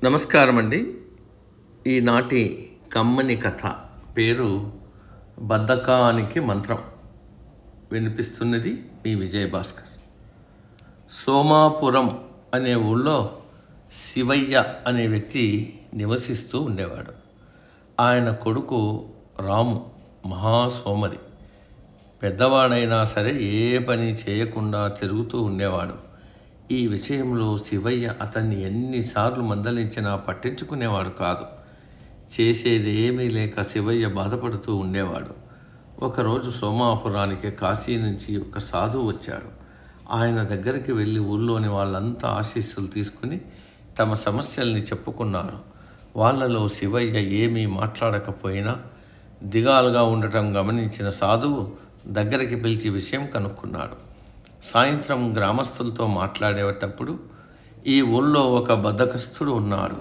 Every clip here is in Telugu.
నమస్కారం అండి. ఈనాటి కమ్మని కథ పేరు బద్ధకానికి మంత్రం. వినిపిస్తున్నది మీ విజయభాస్కర్. సోమాపురం అనే ఊళ్ళో శివయ్య అనే వ్యక్తి నివసిస్తూ ఉండేవాడు. ఆయన కొడుకు రాము మహాసోమరి. పెద్దవాడైనా సరే ఏ పని చేయకుండా తిరుగుతూ ఉండేవాడు. ఈ విషయంలో శివయ్య అతన్ని ఎన్నిసార్లు మందలించినా పట్టించుకునేవాడు కాదు. చేసేది ఏమీ లేక శివయ్య బాధపడుతూ ఉండేవాడు. ఒకరోజు సోమాపురానికి కాశీ నుంచి ఒక సాధువు వచ్చాడు. ఆయన దగ్గరికి వెళ్ళి ఊళ్ళోని వాళ్ళంతా ఆశీస్సులు తీసుకుని తమ సమస్యల్ని చెప్పుకున్నారు. వాళ్ళలో శివయ్య ఏమీ మాట్లాడకపోయినా దిగాలుగా ఉండటం గమనించిన సాధువు దగ్గరికి పిలిచి విషయం కనుక్కున్నాడు. సాయంత్రం గ్రామస్తులతో మాట్లాడేటప్పుడు ఈ ఊళ్ళో ఒక బద్ధకస్తుడు ఉన్నాడు.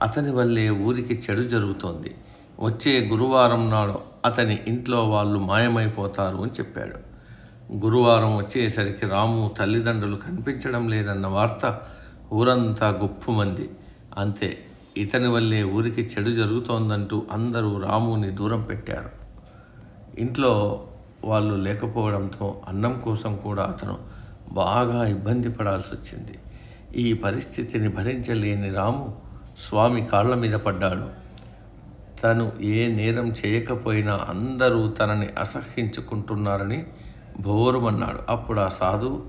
అతని వల్లే ఊరికి చెడు జరుగుతోంది. వచ్చే గురువారం నాడు అతని ఇంట్లో వాళ్ళు మాయమైపోతారు అని చెప్పాడు. గురువారం వచ్చేసరికి రాము తల్లిదండ్రులు కనిపించడం లేదన్న వార్త ఊరంతా గుప్పుమంది. అంతే, ఇతని వల్లే ఊరికి చెడు జరుగుతోందంటూ అందరూ రాముని దూరం పెట్టారు. ఇంట్లో వాళ్ళు లేకపోవడంతో అన్నం కోసం కూడా అతను బాగా ఇబ్బంది పడాల్సి వచ్చింది. ఈ పరిస్థితిని భరించలేని రాము స్వామి కాళ్ళ మీద పడ్డాడు. తను ఏ నేరం చేయకపోయినా అందరూ తనని అసహ్యించుకుంటున్నారని భోరుమన్నాడు. అప్పుడు ఆ సాధువు,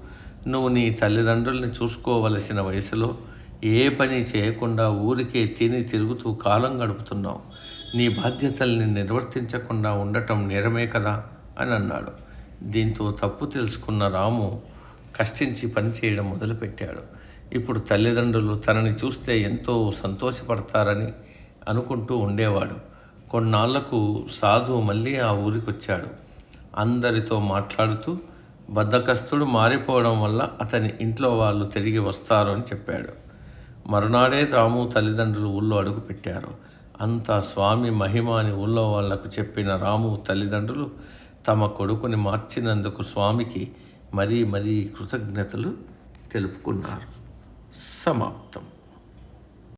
నువ్వు నీ తల్లిదండ్రుల్ని చూసుకోవలసిన వయసులో ఏ పని చేయకుండా ఊరికే తిని తిరుగుతూ కాలం గడుపుతున్నావు. నీ బాధ్యతల్ని నిర్వర్తించకుండా ఉండటం నేరమే కదా అని అన్నాడు. దీంతో తప్పు తెలుసుకున్న రాము కష్టించి పనిచేయడం మొదలుపెట్టాడు. ఇప్పుడు తల్లిదండ్రులు తనని చూస్తే ఎంతో సంతోషపడతారని అనుకుంటూ ఉండేవాడు. కొన్నాళ్లకు సాధువు మళ్ళీ ఆ ఊరికొచ్చాడు. అందరితో మాట్లాడుతూ బద్ధకస్తుడు మారిపోవడం వల్ల అతని ఇంట్లో వాళ్ళు తిరిగి వస్తారు అని చెప్పాడు. మరునాడే రాము తల్లిదండ్రులు ఊళ్ళో అడుగుపెట్టారు. అంతా స్వామి మహిమ అని ఊళ్ళో వాళ్లకు చెప్పిన రాము తల్లిదండ్రులు తమ కొడుకుని మార్చినందుకు స్వామికి మరీ కృతజ్ఞతలు తెలుపుకున్నారు. సమాప్తం.